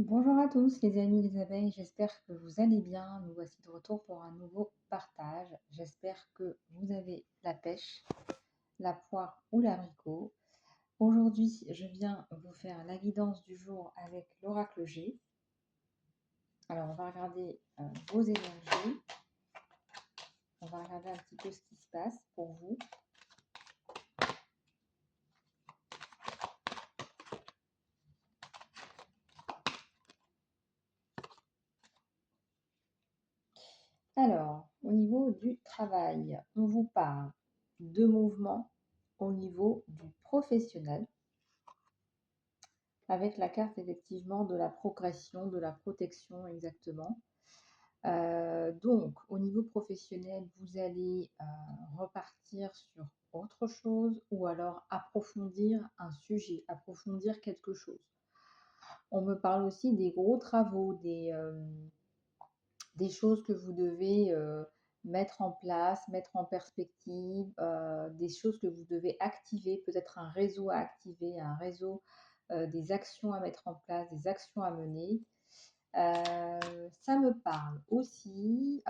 Bonjour à tous les amis les abeilles, j'espère que vous allez bien. Nous voici de retour pour un nouveau partage. J'espère que vous avez la pêche, la poire ou l'abricot. Aujourd'hui, je viens vous faire la guidance du jour avec l'oracle G. Alors, on va regarder vos énergies. On va regarder un petit peu ce qui se passe pour vous. Alors, au niveau du travail, on vous parle de mouvement au niveau du professionnel, avec la carte effectivement de la progression, de la protection exactement. Donc, au niveau professionnel, vous allez repartir sur autre chose ou alors approfondir un sujet, approfondir quelque chose. On me parle aussi des gros travaux, des choses que vous devez mettre en place, mettre en perspective, des choses que vous devez activer, peut-être un réseau à activer, un réseau, des actions à mettre en place, des actions à mener. Ça me parle aussi,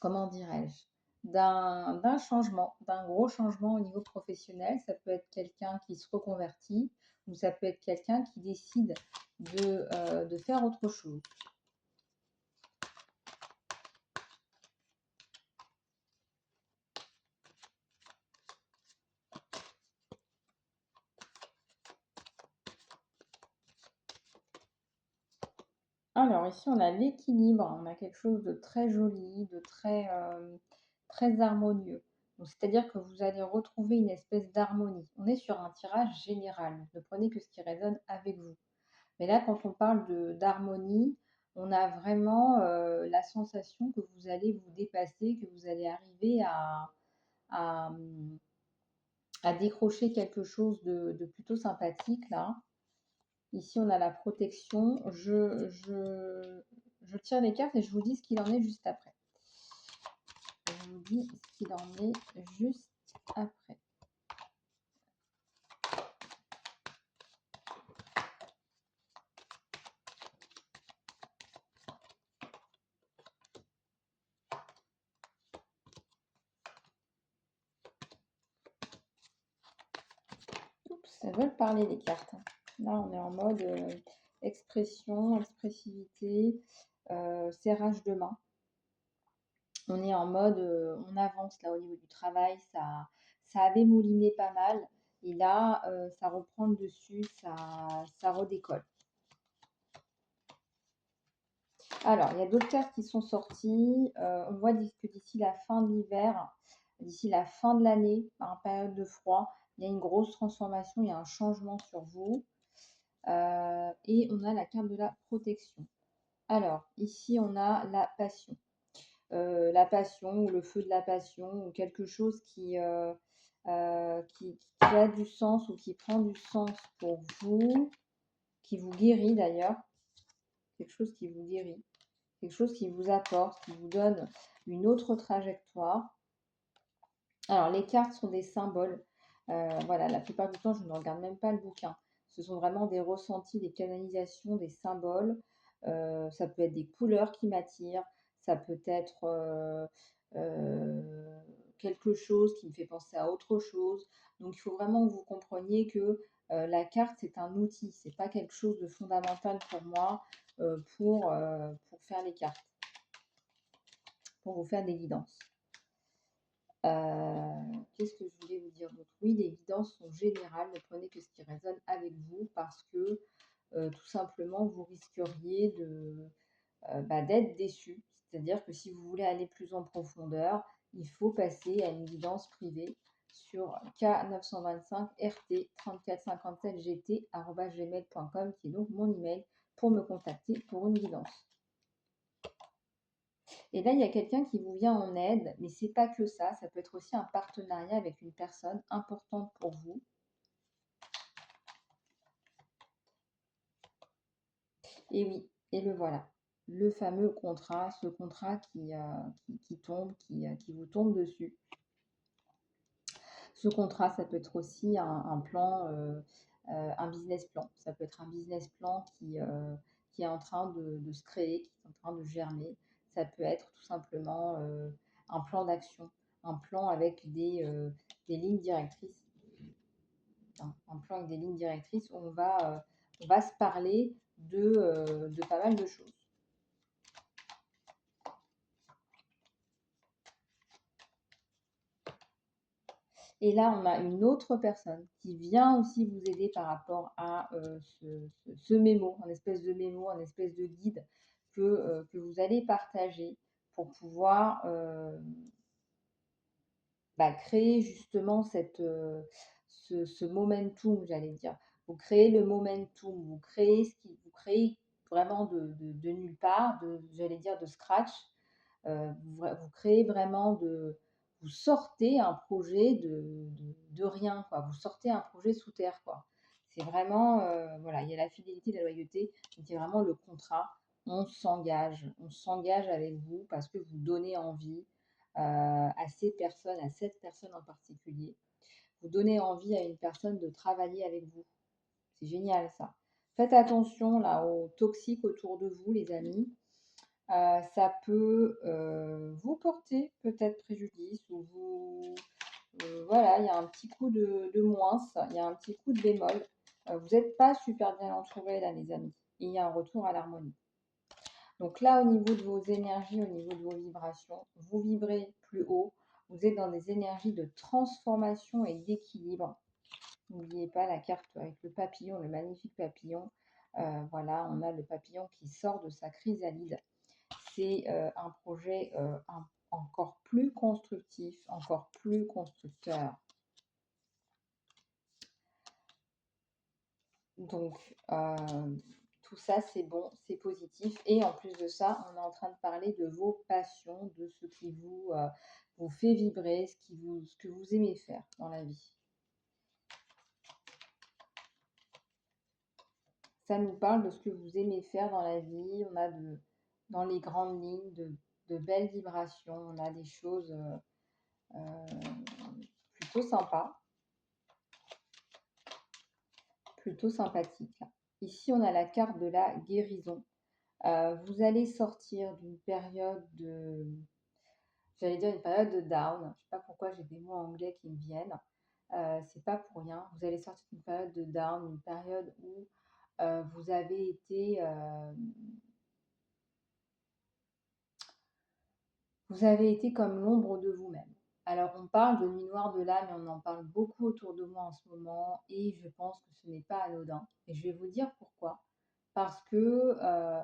comment dirais-je, d'un changement, d'un gros changement au niveau professionnel. Ça peut être quelqu'un qui se reconvertit ou ça peut être quelqu'un qui décide de faire autre chose. Alors ici, on a l'équilibre, on a quelque chose de très joli, de très harmonieux. Donc, c'est-à-dire que vous allez retrouver une espèce d'harmonie. On est sur un tirage général, donc ne prenez que ce qui résonne avec vous. Mais là, quand on parle d'harmonie, on a vraiment la sensation que vous allez vous dépasser, que vous allez arriver à, à décrocher quelque chose de plutôt sympathique là. Ici, on a la protection. Je tire les cartes et je vous dis ce qu'il en est juste après. Je vous dis ce qu'il en est juste après. Oups, elles veulent parler les cartes. Là, on est en mode expression, expressivité, serrage de main. On est en mode, on avance là au niveau du travail, ça avait mouliné pas mal. Et là, ça reprend le dessus, ça redécolle. Alors, il y a d'autres cartes qui sont sorties. On voit que d'ici la fin de l'hiver, d'ici la fin de l'année, en période de froid, il y a une grosse transformation, il y a un changement sur vous. Et on a la carte de la protection. Alors, ici, on a la passion ou le feu de la passion ou quelque chose qui a du sens ou qui prend du sens pour vous, qui vous guérit d'ailleurs, quelque chose qui vous guérit, quelque chose qui vous apporte, qui vous donne une autre trajectoire. Alors, les cartes sont des symboles. Voilà, la plupart du temps, je ne regarde même pas le bouquin. Ce sont vraiment des ressentis, des canalisations, des symboles. Ça peut être des couleurs qui m'attirent. Ça peut être quelque chose qui me fait penser à autre chose. Donc, il faut vraiment que vous compreniez que la carte, c'est un outil. C'est pas quelque chose de fondamental pour moi pour faire les cartes, pour vous faire des guidances. Qu'est-ce que je voulais vous dire d'autre? Oui, les guidances sont générales, ne prenez que ce qui résonne avec vous parce que tout simplement, vous risqueriez d'être déçu. C'est-à-dire que si vous voulez aller plus en profondeur, il faut passer à une guidance privée sur K925RT3457GT@gmail.com qui est donc mon email pour me contacter pour une guidance. Et là, il y a quelqu'un qui vous vient en aide, mais c'est pas que ça peut être aussi un partenariat avec une personne importante pour vous. Et oui, et le voilà, le fameux contrat, ce contrat qui tombe, qui vous tombe dessus. Ce contrat, ça peut être aussi un plan un business plan. Ça peut être un business plan qui est en train de se créer, qui est en train de germer. Ça peut être tout simplement un plan d'action, un plan avec des lignes directrices, un plan avec des lignes directrices où on va se parler de pas mal de choses. Et là, on a une autre personne qui vient aussi vous aider par rapport à ce mémo, un espèce de mémo, un espèce de guide que vous allez partager pour pouvoir créer justement ce momentum, j'allais dire. Vous créez le momentum, vous créez vraiment de nulle part, j'allais dire de scratch. Vous créez vraiment vous sortez un projet de rien, quoi. Vous sortez un projet sous terre, quoi. C'est vraiment, voilà, il y a la fidélité, la loyauté, donc il y a vraiment le contrat. On s'engage avec vous parce que vous donnez envie à ces personnes, à cette personne en particulier. Vous donnez envie à une personne de travailler avec vous. C'est génial ça. Faites attention là aux toxiques autour de vous, les amis. Ça peut vous porter peut-être préjudice ou voilà, il y a un petit coup de moins, il y a un petit coup de bémol. Vous n'êtes pas super bien entourés là, les amis. Il y a un retour à l'harmonie. Donc là, au niveau de vos énergies, au niveau de vos vibrations, vous vibrez plus haut. Vous êtes dans des énergies de transformation et d'équilibre. N'oubliez pas la carte avec le papillon, le magnifique papillon. Voilà, on a le papillon qui sort de sa chrysalide. C'est un projet encore plus constructif, encore plus constructeur. Donc, tout ça, c'est bon, c'est positif. Et en plus de ça, on est en train de parler de vos passions, de ce qui vous fait vibrer, ce que vous aimez faire dans la vie. Ça nous parle de ce que vous aimez faire dans la vie. On a dans les grandes lignes de belles vibrations. On a des choses plutôt sympas, plutôt sympathiques. Ici, on a la carte de la guérison. Vous allez sortir d'une période j'allais dire une période de down. Je ne sais pas pourquoi j'ai des mots anglais qui me viennent. C'est pas pour rien. Vous allez sortir d'une période de down, une période où vous avez été comme l'ombre de vous-même. Alors, on parle de nuit noire de l'âme et on en parle beaucoup autour de moi en ce moment et je pense que ce n'est pas anodin. Et je vais vous dire pourquoi. Parce que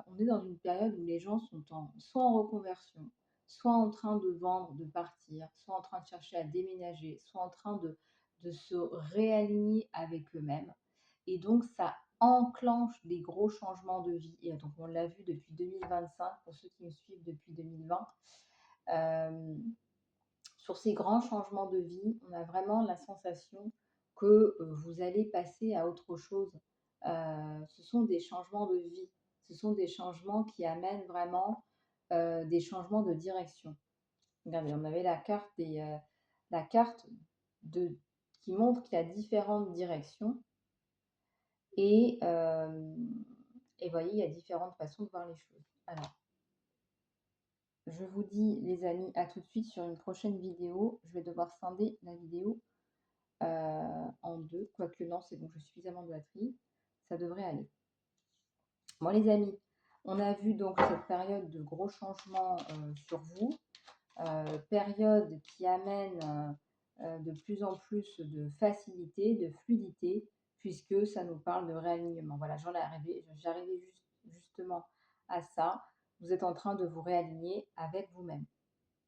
on est dans une période où les gens sont soit en reconversion, soit en train de vendre, de partir, soit en train de chercher à déménager, soit en train de se réaligner avec eux-mêmes. Et donc, ça enclenche des gros changements de vie. Et donc, on l'a vu depuis 2025, pour ceux qui me suivent depuis 2020. Sur ces grands changements de vie, on a vraiment la sensation que vous allez passer à autre chose. Ce sont des changements de vie, ce sont des changements qui amènent vraiment des changements de direction. Regardez, on avait la carte qui montre qu'il y a différentes directions et, et voyez, il y a différentes façons de voir les choses. Alors, je vous dis, les amis, à tout de suite sur une prochaine vidéo. Je vais devoir scinder la vidéo en deux. Quoique non, c'est bon, j'ai suffisamment de batterie. Ça devrait aller. Bon, les amis, on a vu donc cette période de gros changements sur vous. Période qui amène de plus en plus de facilité, de fluidité, puisque ça nous parle de réalignement. Voilà, j'arrivais justement à ça. Vous êtes en train de vous réaligner avec vous-même.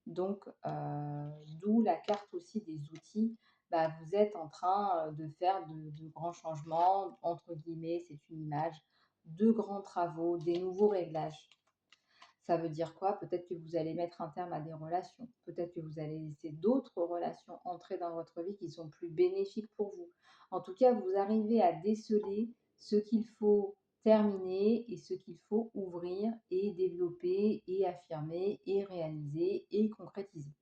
Donc, d'où la carte aussi des outils. Vous êtes en train de faire de grands changements, entre guillemets, c'est une image, de grands travaux, des nouveaux réglages. Ça veut dire quoi? Peut-être que vous allez mettre un terme à des relations. Peut-être que vous allez laisser d'autres relations entrer dans votre vie qui sont plus bénéfiques pour vous. En tout cas, vous arrivez à déceler ce qu'il faut terminer et ce qu'il faut ouvrir et développer et affirmer et réaliser et concrétiser.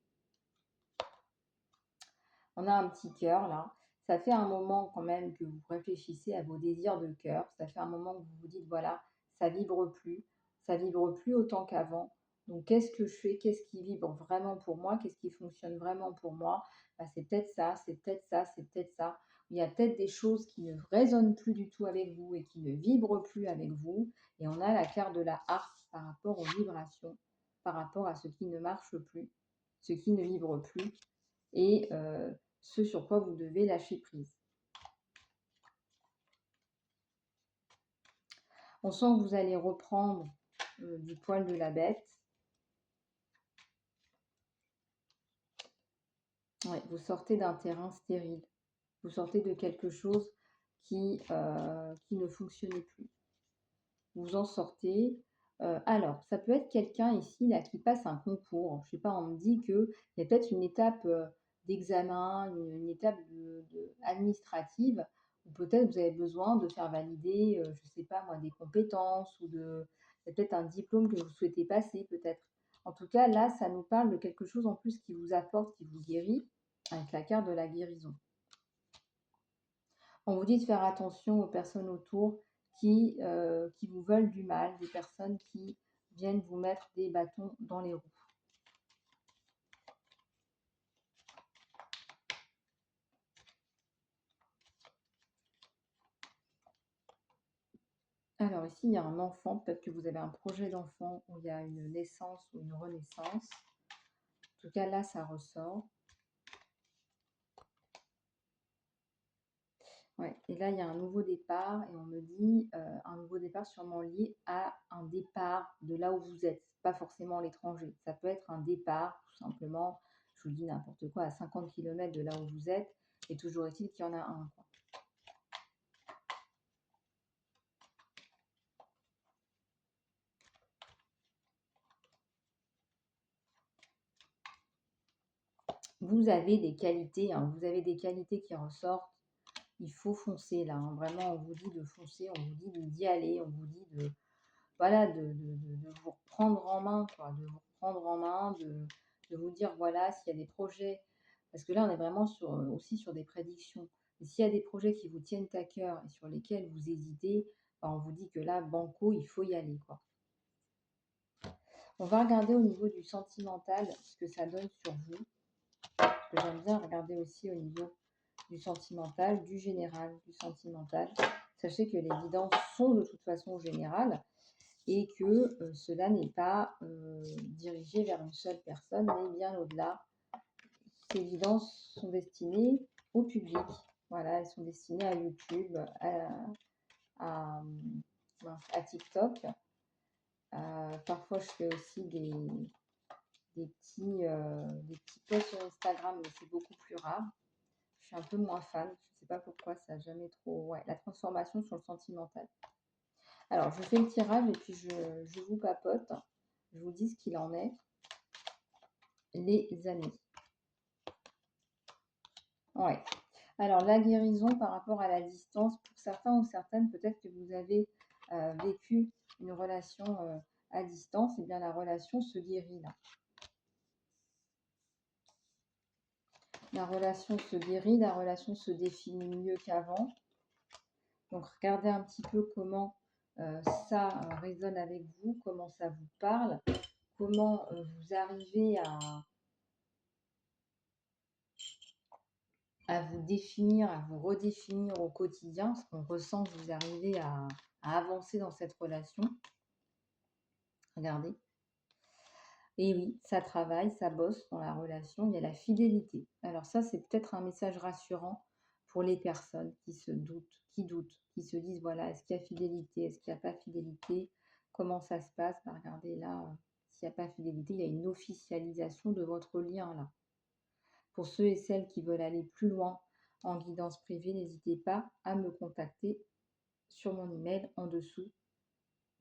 On a un petit cœur là. Ça fait un moment quand même que vous réfléchissez à vos désirs de cœur. Ça fait un moment que vous vous dites, voilà, ça vibre plus autant qu'avant. Donc, qu'est-ce que je fais? Qu'est-ce qui vibre vraiment pour moi? Qu'est-ce qui fonctionne vraiment pour moi? Bah, c'est peut-être ça, c'est peut-être ça, c'est peut-être ça. Il y a peut-être des choses qui ne résonnent plus du tout avec vous et qui ne vibrent plus avec vous. Et on a la carte de la harpe par rapport aux vibrations, par rapport à ce qui ne marche plus, ce qui ne vibre plus. Et ce sur quoi vous devez lâcher prise. On sent que vous allez reprendre du poil de la bête. Ouais, vous sortez d'un terrain stérile. Vous sortez de quelque chose qui ne fonctionnait plus. Vous en sortez. Alors, ça peut être quelqu'un ici là, qui passe un concours. Je ne sais pas, on me dit qu'il y a peut-être une étape d'examen, une étape administrative, ou peut-être vous avez besoin de faire valider, je ne sais pas moi, des compétences, ou il y a peut-être un diplôme que vous souhaitez passer, peut-être. En tout cas, là, ça nous parle de quelque chose en plus qui vous apporte, qui vous guérit, avec la carte de la guérison. On vous dit de faire attention aux personnes autour qui vous veulent du mal, des personnes qui viennent vous mettre des bâtons dans les roues. Alors ici, il y a un enfant, peut-être que vous avez un projet d'enfant où il y a une naissance ou une renaissance. En tout cas, là, ça ressort. Ouais. Et là, il y a un nouveau départ et on me dit un nouveau départ sûrement lié à un départ de là où vous êtes, pas forcément l'étranger. Ça peut être un départ, tout simplement, je vous dis n'importe quoi, à 50 km de là où vous êtes, et toujours est-il qu'il y en a un, quoi. Vous avez des qualités, hein, vous avez des qualités qui ressortent. Il faut foncer là, hein. Vraiment, on vous dit de foncer, on vous dit d'y aller, on vous dit de, voilà, de vous reprendre en main, quoi, de vous reprendre en main, de vous dire, voilà, s'il y a des projets, parce que là, on est vraiment aussi sur des prédictions. Et s'il y a des projets qui vous tiennent à cœur et sur lesquels vous hésitez, ben, on vous dit que là, banco, il faut y aller, quoi. On va regarder au niveau du sentimental ce que ça donne sur vous. Parce que j'aime bien regarder aussi au niveau du sentimental, du général, du sentimental. Sachez que les guidances sont de toute façon générales et que cela n'est pas dirigé vers une seule personne, mais bien au-delà. Ces guidances sont destinées au public. Voilà, elles sont destinées à YouTube, à, à TikTok. Parfois, je fais aussi des petits posts sur Instagram, mais c'est beaucoup plus rare. Je suis un peu moins fan. Je ne sais pas pourquoi, ça n'a jamais trop. Ouais, la transformation sur le sentimental. Alors, je fais le tirage et puis je vous papote. Je vous dis ce qu'il en est. Les amis. Ouais. Alors, la guérison par rapport à la distance, pour certains ou certaines, peut-être que vous avez vécu une relation à distance, et bien la relation se guérit là. La relation se guérit, la relation se définit mieux qu'avant. Donc, regardez un petit peu comment ça résonne avec vous, comment ça vous parle, comment vous arrivez à vous définir, à vous redéfinir au quotidien, ce qu'on ressent que vous arrivez à avancer dans cette relation. Regardez. Et oui, ça travaille, ça bosse dans la relation, il y a la fidélité. Alors ça, c'est peut-être un message rassurant pour les personnes qui se doutent, qui se disent, voilà, est-ce qu'il y a fidélité, est-ce qu'il n'y a pas fidélité, comment ça se passe. Bah, regardez là, s'il n'y a pas fidélité, il y a une officialisation de votre lien là. Pour ceux et celles qui veulent aller plus loin en guidance privée, n'hésitez pas à me contacter sur mon email en dessous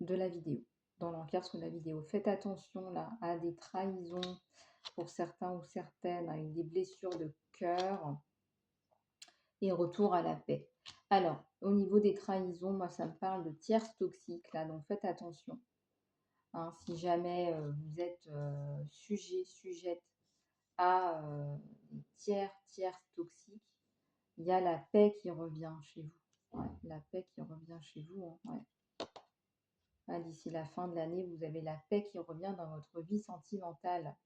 de la vidéo, dans l'encart sous la vidéo. Faites attention là à des trahisons pour certains ou certaines, avec des blessures de cœur et retour à la paix. Alors, au niveau des trahisons, moi ça me parle de tierces toxiques là, donc faites attention. Hein, si jamais vous êtes sujette à tierces toxiques, Il y a la paix qui revient chez vous. Ouais, la paix qui revient chez vous, hein, ouais. Ah, d'ici la fin de l'année, vous avez la paix qui revient dans votre vie sentimentale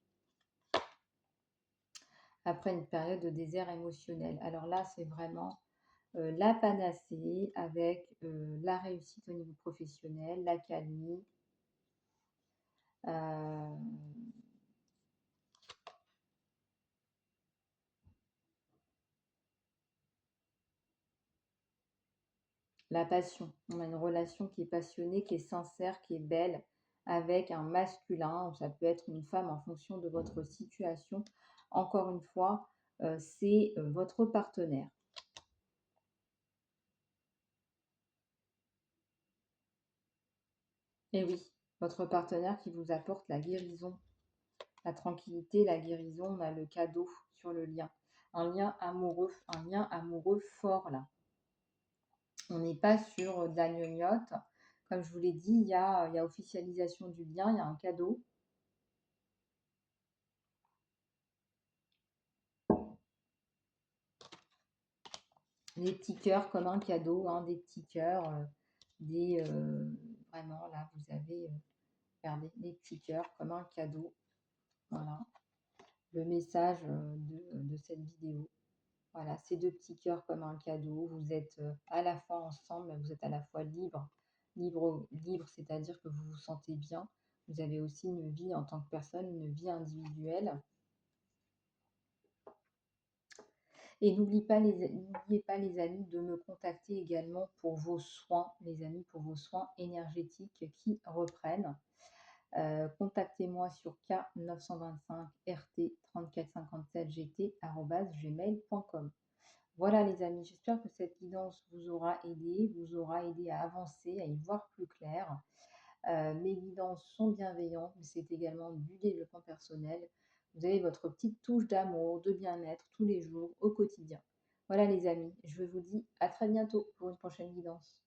après une période de désert émotionnel. Alors là, c'est vraiment la panacée avec la réussite au niveau professionnel, l'accalmie, euh, la passion. On a une relation qui est passionnée, qui est sincère, qui est belle, avec un masculin, ou ça peut être une femme en fonction de votre situation. Encore une fois, c'est votre partenaire. Et oui, votre partenaire qui vous apporte la guérison, la tranquillité, la guérison. On a le cadeau sur le lien. Un lien amoureux fort là. On n'est pas sur de la gnognotte. Comme je vous l'ai dit, il y a officialisation du lien, il y a un cadeau. Des petits cœurs comme un cadeau, hein, des petits cœurs, vraiment là, vous avez, regardez, des petits cœurs comme un cadeau. Voilà, le message de cette vidéo. Voilà, ces deux petits cœurs comme un cadeau. Vous êtes à la fois ensemble, mais vous êtes à la fois libre. Libre, c'est-à-dire que vous vous sentez bien. Vous avez aussi une vie en tant que personne, une vie individuelle. Et n'oubliez pas, les amis, de me contacter également pour vos soins, les amis, pour vos soins énergétiques qui reprennent. Contactez-moi sur k925rt3457gt@gmail.com. Voilà les amis, j'espère que cette guidance vous aura aidé à avancer, à y voir plus clair. Mes guidances sont bienveillantes, mais c'est également du développement personnel. Vous avez votre petite touche d'amour, de bien-être tous les jours, au quotidien. Voilà les amis, je vous dis à très bientôt pour une prochaine guidance.